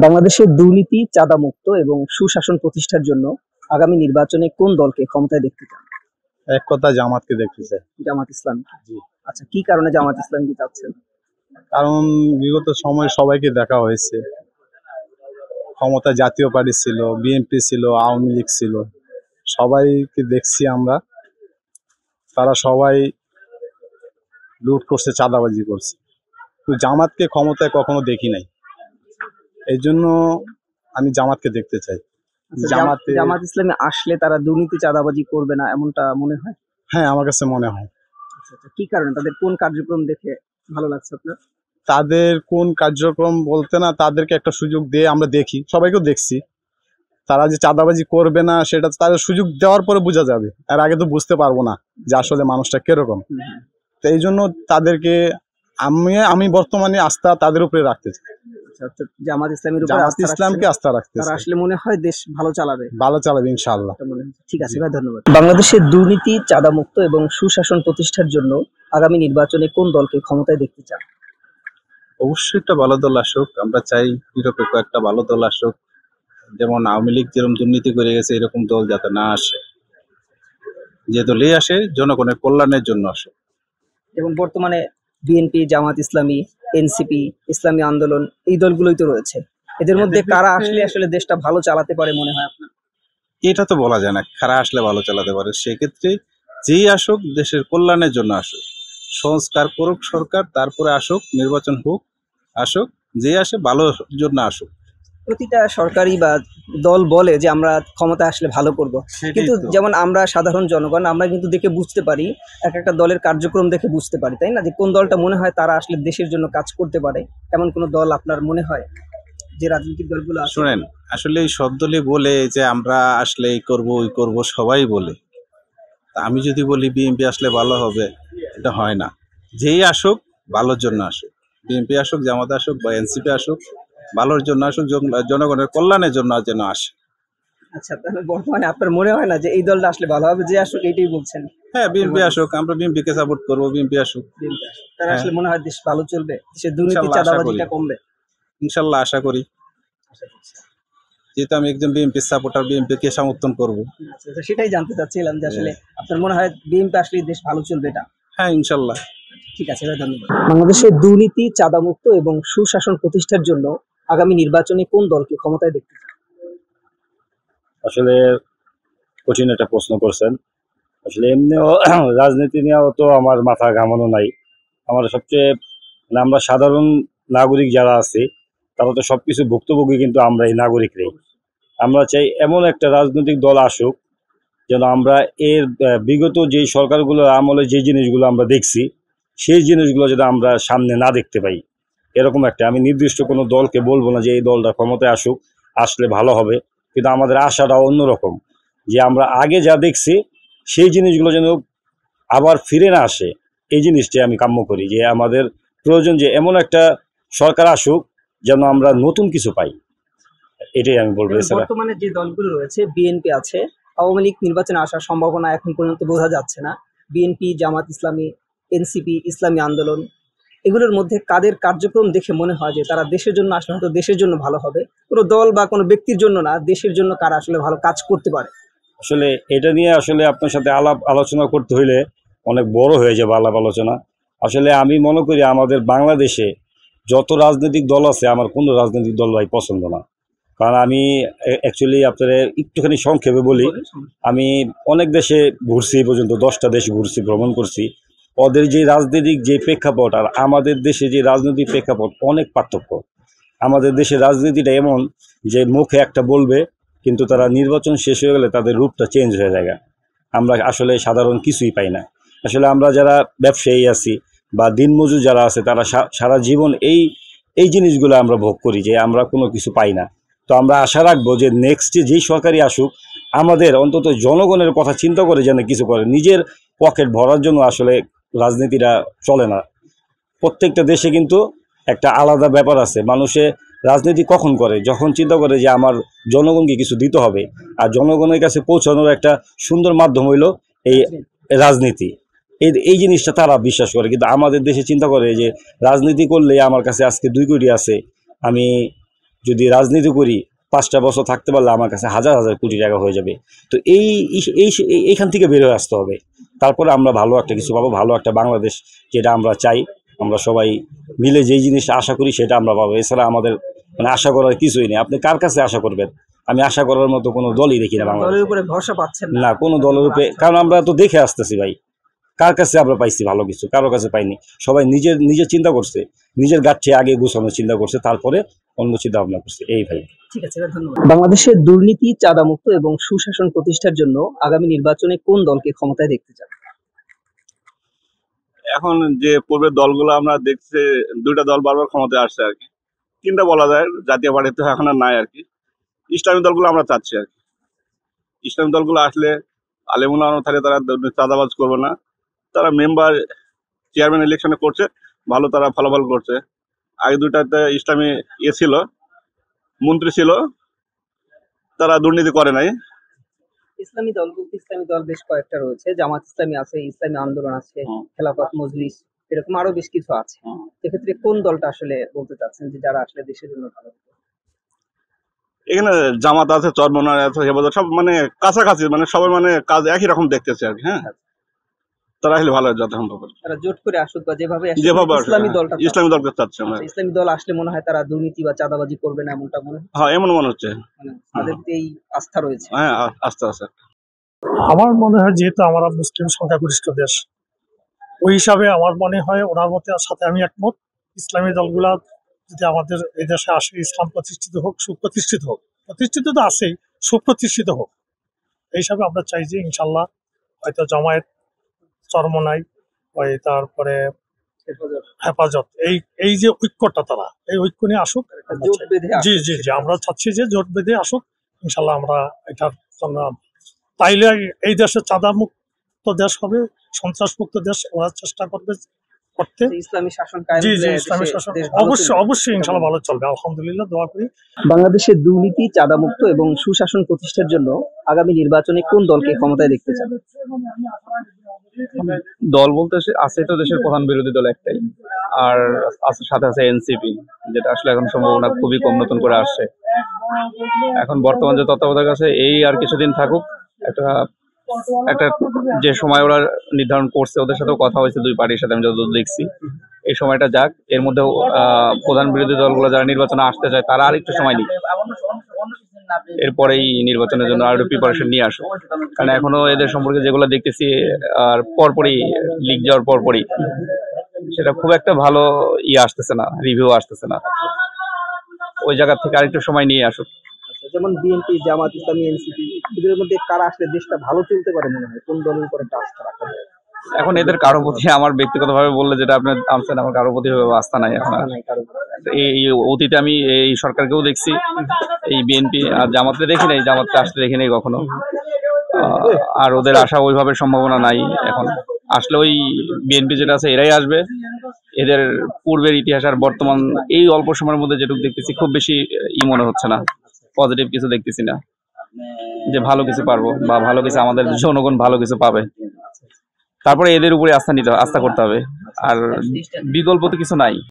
বাংলাদেশের দুর্নীতি, চাঁদামুক্ত এবং সুশাসন প্রতিষ্ঠার জন্য আগামী নির্বাচনে কোন দলকে ক্ষমতায় দেখতে চান? এক কথা জামাতকে দেখতে চাই। জামাত ইসলাম। জি। আচ্ছা, কি কারণে জামাত ইসলামকে চাচ্ছেন? কারণ বিগত সময়ে সবাইকে দেখা হয়েছে, ক্ষমতা জাতীয় পার্টি ছিল, বিএনপি ছিল, আওয়ামী লীগ ছিল, সবাইকে দেখছি আমরা। তারা সবাই লুট করছে, চাঁদাবাজি করছে, তো জামাতকে ক্ষমতায় কখনো দেখি নাই। এই জন্য আমি জামাতকে দেখতে চাই। আচ্ছা, জামাতে জামাত ইসলামে আসলে তারা দুর্নীতি, চাঁদাবাজি করবে না, এমনটা মনে হয়? হ্যাঁ, আমার কাছে মনে হয়। আচ্ছা, আচ্ছা, কি কারণে, তাদের কোন কার্যক্রম দেখে ভালো লাগছে আপনার? তাদের কোন কার্যক্রম বলতে না, তাদেরকে একটা সুযোগ দিয়ে আমরা দেখি, সবাইকেও দেখছি। তারা যে চাঁদাবাজি করবে না সেটা তাদের সুযোগ দেওয়ার পরে বোঝা যাবে, আর আগে তো বুঝতে পারবো না যে আসলে মানুষটা কিরকম। তো এই জন্য তাদেরকে আমি বর্তমানে আস্থা তাদের উপরে রাখতে চাই। আচ্ছা, অর্থাৎ জামাত ইসলামের উপর জামাত আস্থা রাখছেন। ইসলামকে আস্থা রাখতে তারা চাই। আসলে মনে হয় দেশ ভালো চালাবে। ভালো চালাবে ইনশাআল্লাহ। এটা মনে হচ্ছে। ঠিক আছে ভাই, ধন্যবাদ। বাংলাদেশের দুর্নীতি, চাঁদামুক্ত এবং সুশাসন প্রতিষ্ঠার জন্য আগামী নির্বাচনে কোন দলকে ক্ষমতায় দেখতে চান? অবশ্যই একটা ভালো দল আসুক, আমরা চাই নিরপেক্ষ একটা ভালো দল আসুক। যেমন আওয়ামী লীগ যেরকম দুর্নীতি করে গেছে, এরকম দল যাতে না আসে। যে দলই আসে জনগণের কল্যাণের জন্য আসুক। এবং বর্তমানে বিএনপি, জামাত ইসলামী, এনসিপি, ইসলামী আন্দোলন, এই দলগুলোই তো রয়েছে। এদের মধ্যে কারা আসলে আসলে দেশটা ভালো চালাতে পারে মনে হয় আপনার? এটা তো বলা যায় না কারা আসলে ভালো চালাতে পারে। সেক্ষেত্রে যেই আসুক দেশের কল্যাণের জন্য আসুক, সংস্কার করুক সরকার, তারপরে আসুক, নির্বাচন হোক, আসুক, যে আসে ভালোর জন্য আসুক। প্রতিটা সরকারি বা দল বলে যে আমরা ক্ষমতা আসলে ভালো করব, কিন্তু যেমন আমরা সাধারণ জনগণ, আমরা কিন্তু দেখে বুঝতে পারি, এক একটা দলের কার্যক্রম দেখে বুঝতে পারি, তাই না, যে কোন দলটা মনে হয় তারা আসলে দেশের জন্য কাজ করতে পারে। এমন কোন দল আপনার মনে হয়, যে রাজনৈতিক দলগুলো আছে? শুনেন, আসলে এই সব দলই বলে যে আমরা আসলে এই করবো ওই করবো, সবাই বলে। তা আমি যদি বলি বিএনপি আসলে ভালো হবে, এটা হয় না। যেই আসুক ভালোর জন্য আসুক, বিএনপি আসুক, জামাত আসুক বা এনসিপি আসুক, ভালোর জন্য আসুক, জনগণের কল্যাণের জন্য যেন আসে। আচ্ছা, তাহলে বর্তমানে আপনার মনে হয় না যে এই দলটা আসলে ভালো হবে, যে আসুক এইটাই বলছেন? হ্যাঁ, বিএনপি আসুক, আমরা বিএনপিকে সাপোর্ট করবো, বিএনপি আসুক। তারা হ্যাঁ, আসলে মনে হয় দেশ ভালো চলবে, দেশের দুর্নীতি, ইনশাল্লাহ আশা করি। চাঁদাবাজিটা কমবে? ইনশাল্লাহ আশা করি, যেহেতু আমি একজন বিএনপি সাপোর্টার, বিএনপিকে সমর্থন করবো। আচ্ছা, তো সেটাই জানতে চাচ্ছিলাম যে আসলে আপনার মনে হয় বিএনপি আসলে দেশ ভালো চলবে এটা? হ্যাঁ, ইনশাল্লাহ। ঠিক আছে ভাই, ধন্যবাদ। বাংলাদেশের দুর্নীতি, চাঁদামুক্ত এবং সুশাসন প্রতিষ্ঠার জন্য আগামী নির্বাচনে কোন দলকে ক্ষমতায় দেখতে চান? আসলে কঠিন একটা প্রশ্ন করছেন। আসলে এমনিও রাজনীতি নিয়েও তো আমার মাথা ঘামানো নাই। আমার সবচেয়ে আমরা সাধারণ নাগরিক যারা আছি তারা তো সবকিছু ভুক্তভোগী, কিন্তু আমরা এই নাগরিকরাই। আমরা চাই এমন একটা রাজনৈতিক দল আসুক যেন আমরা এর বিগত যেই সরকারগুলোর আমলে যে জিনিসগুলো আমরা দেখছি সেই জিনিসগুলো যেন আমরা সামনে না দেখতে পাই। এরকম একটা, আমি নির্দিষ্ট কোনো দলকে বলবো না যে এই দলটা ক্ষমতায় আসুক, আসলে ভালো হবে, কিন্তু আমাদের আশাটা অন্যরকম, যে আমরা আগে যা দেখছি সেই জিনিসগুলো যেন আবার ফিরে না আসে। এই জিনিসটাই আমি কাম্য করি, যে আমাদের প্রয়োজন যে এমন একটা সরকার আসুক যেন আমরা নতুন কিছু পাই। এটাই আমি বলবো। এছাড়া বর্তমানে যে দলগুলো রয়েছে, বিএনপি আছে, আওয়ামী লীগ নির্বাচনে আসার সম্ভাবনা এখন পর্যন্ত বোঝা যাচ্ছে না। বিএনপি, জামাত ইসলামী, এনসিপি, ইসলামী আন্দোলন, এগুলোর মধ্যে কাদের কার্যক্রম দেখে মনে হয় যে তারা দেশের জন্য আসলে হয়তো দেশের জন্য ভালো হবে? কোনো দল বা কোনো ব্যক্তির জন্য না, দেশের জন্য কারা আসলে ভালো কাজ করতে পারে? আসলে এটা নিয়ে আসলে আপনার সাথে আলোচনা করতে হইলে অনেক বড় হয়ে যাবে আলাপ আলোচনা। আসলে আমি মনে করি আমাদের বাংলাদেশে যত রাজনৈতিক দল আছে, আমার কোনো রাজনৈতিক দল ভাই পছন্দ না। কারণ আমি অ্যাকচুয়ালি আপনারা একটুখানি সংক্ষেপে বলি, আমি অনেক দেশে ঘুরছি, এই পর্যন্ত 10টা দেশ ঘুরছি, ভ্রমণ করছি। ওদের যে রাজনৈতিক যে প্রেক্ষাপট আর আমাদের দেশে যে রাজনৈতিক প্রেক্ষাপট অনেক পার্থক্য। আমাদের দেশের রাজনীতিটা এমন যে মুখে একটা বলবে, কিন্তু তারা নির্বাচন শেষ হয়ে গেলে তাদের রূপটা চেঞ্জ হয়ে যায়। আমরা আসলে সাধারণ কিছুই পাই না। আসলে আমরা যারা ব্যবসায়ী আছি বা দিনমজুর যারা আছে, তারা সারা জীবন এই এই জিনিসগুলো আমরা ভোগ করি, যে আমরা কোনো কিছু পাই না। তো আমরা আশা রাখবো যে নেক্সটে যেই সরকারই আসুক, আমাদের অন্তত জনগণের কথা চিন্তা করে যেন কিছু করে। নিজের পকেট ভরার জন্য আসলে রাজনীতিটা চলে না। প্রত্যেকটা দেশে কিন্তু একটা আলাদা ব্যাপার আছে। মানুষে রাজনীতি কখন করে, যখন চিন্তা করে যে আমার জনগণকে কিছু দিতে হবে, আর জনগণের কাছে পৌঁছানোর একটা সুন্দর মাধ্যম হইল এই রাজনীতি। এই জিনিসটা তারা বিশ্বাস করে। কিন্তু আমাদের দেশে চিন্তা করে যে রাজনীতি করলে আমার কাছে আজকে 2 কোটি আছে, আমি যদি রাজনীতি করি 5টা বছর থাকতে পারলে আমার কাছে হাজার হাজার কোটি টাকা হয়ে যাবে। তো এইখান থেকে বের হয়ে আসতে হবে, তারপরে আমরা ভালো একটা কিছু পাবো, ভালো একটা বাংলাদেশ যেটা আমরা চাই। আমরা সবাই মিলে যেই জিনিসটা আশা করি সেটা আমরা পাবো। এছাড়া আমাদের মানে আশা করার কিছুই নেই। আপনি কার কাছে আশা করবেন? আমি আশা করার মতো কোনো দলই দেখি না দলের বাংলাদেশে। উপরে ভরসা পাচ্ছেন না? না, কোনো দলের উপরে, কারণ আমরা তো দেখে আসতেছি ভাই, কার কাছে আমরা পাইছি ভালো কিছু? কারো কাছে পাইনি। সবাই নিজের চিন্তা করছে, নিজের গাঠে আগে গুছানোর চিন্তা করছে, তারপরে অন্য চিন্তা ভাবনা করছে। এই ভাই। ঠিক আছে, ধন্যবাদ। বাংলাদেশে দুর্নীতি, চাঁদামুক্ত এবং সুশাসন প্রতিষ্ঠার জন্য আগামী নির্বাচনে কোন দলকে ক্ষমতায় দেখতে চান? এখন যে পূর্বের দলগুলো আমরা দেখছি, দুইটা দল বারবার ক্ষমতায় আসছে আর কি, তিনটা বলা যায়, জাতীয় পার্টি তো এখন আর নাই আর কি। ইসলামী দলগুলো আমরা চাচ্ছি আর কি। ইসলামী দলগুলো আসলে আলেমুল আমানত থাকলে তারা চাঁদাবাজ করবে না, তারা মেম্বার চেয়ারম্যান ইলেকশনে করছে, ভালো তারা ফলাফল করছে। আগে দুইটাতে ইসলামী ছিল, মন্ত্রী ছিল, তারা দুর্নীতি করে নাই। ইসলামী দল বলতে ইসলামী দল বেশ কয়েকটা রয়েছে, জামাত ইসলামী আছে, ইসলামী আন্দোলন আছে, খেলাফত মজলিস, এরকম আরো বেশ কিছু আছে। সেক্ষেত্রে কোন দলটা আসলে বলতে চাচ্ছেন যে যারা আসলে দেশের জন্য ভালো? এখানে জামাত আছে, চরমনার আছে, হেফাজত, সব মানে কাছাকাছি, মানে সবাই মানে কাজ একই রকম দেখতেছে আর কি। হ্যাঁ, তারা আসলে ভালো যত সম্ভব তারা জোট করে আসুক বা যেভাবে ইসলামী দলটা, ইসলামী দলকে চাচ্ছে আমরা। ইসলামী দল আসলে মনে হয় তারা দুর্নীতি বা চাঁদাবাজি করবে না, এমনটা মনে হয়? হ্যাঁ, এমন মনে হচ্ছে। মানে তাদের এই আস্থা রয়েছে। হ্যাঁ, আস্তে আস্তে। আমার মনে হয় যেহেতু আমরা মুসলিম সংখ্যাগরিষ্ঠ দেশ, ওই হিসাবে আমার মনে হয় ওনার মতে সাথে আমি একমত। ইসলামী দলগুলা যদি আমাদের এই দেশে আসে, ইসলাম প্রতিষ্ঠিত হোক, সুপ্রতিষ্ঠিত হোক, প্রতিষ্ঠিত তো আছেই, সুপ্রতিষ্ঠিত হোক। এই হিসাবে আমরা চাই যে ইনশাল্লাহ হয়তো জামায়াত, চরমনাই, ওই তারপরে হেফাজত, এই যে ঐক্যটা, তারা এই ঐক্য নিয়ে আসুক। জোট বেঁধে জি জি জি, আমরা চাচ্ছি যে জোট বেঁধে আসুক ইনশাল্লাহ। আমরা এটার জন্য তাইলে এই দেশে চাঁদা মুক্ত দেশ হবে, সন্ত্রাস মুক্ত দেশ ওরা চেষ্টা করবে করতে। ইসলামী শাসন কায়েম জি জি, হলে ইসলামী দেশে শাসন দেশ ভালো অবশ্যই চলবে। অবশ্যই ইনশাল্লাহ ভালো চলবে, আলহামদুলিল্লাহ, দোয়া করি। বাংলাদেশে দুর্নীতি, চাঁদামুক্ত এবং সুশাসন প্রতিষ্ঠার জন্য আগামী নির্বাচনে কোন দলকে ক্ষমতায় দেখতে চান? দল বলতে আছে তো দেশের প্রধান বিরোধী দল একটাই, আর সাথে আছে এনসিপি, যেটা আসলে এখন সম্ভাবনা খুবই কম, নতুন করে আসছে। এখন বর্তমান যে তত্ত্বাবধায়ক আছে এই আর কিছুদিন থাকুক, একটা একটা যে সময় ওরা নির্ধারণ করছে, ওদের সাথেও কথা হয়েছে দুই পার্টির সাথে, আমি যতদূর দেখছি। এই সময়টা যাক, এর মধ্যেও প্রধান বিরোধী দলগুলো যারা নির্বাচনে আসতে চায় তারা আর একটু সময় নিক, এরপরেই নির্বাচনের জন্য আরো প্রিপারেশন নিয়ে আসুক। কারণ এখনো এদের সম্পর্কে যেগুলো দেখতেছি, আর পরপরই লিক যাওয়ার পরপরই সেটা খুব একটা ভালো আসতেছে না, রিভিউ আসতেছে না। ওই জায়গা থেকে আরেকটু সময় নিয়ে আসুক। যেমন বিএনপি, জামাত ইসলামী, এনসিপি, এদের মধ্যে কারা আসলে দেশটা ভালো চলতে পারে মনে হয়? কোন দলের উপর একটা আস্থা রাখা যায়? এখন এদের কারো প্রতি, আমার ব্যক্তিগতভাবে বললে যেটা আপনি আনছেন, আমার কারো প্রতি আস্থা নাই এখন। এই অতীতে আমি এই সরকারকেও দেখছি, এই বিএনপি আর জামাতকে দেখি নাই, জামাতকে আসতে দেখি নাই কখনো। আর ওদের আসা ওইভাবে সম্ভাবনা নাই এখন। আসলে ওই বিএনপি যেটা আছে এরাই আসবে। এদের পূর্বের ইতিহাস আর বর্তমান এই অল্প সময়ের মধ্যে যেটুকু দেখতেছি, খুব বেশি মনে হচ্ছে না, পজিটিভ কিছু দেখতেছি না যে ভালো কিছু পারবো বা ভালো কিছু আমাদের জনগণ ভালো কিছু পাবে। তারপরে এদের উপরে আস্থা করতে হবে, আর বিকল্প তো কিছু নাই।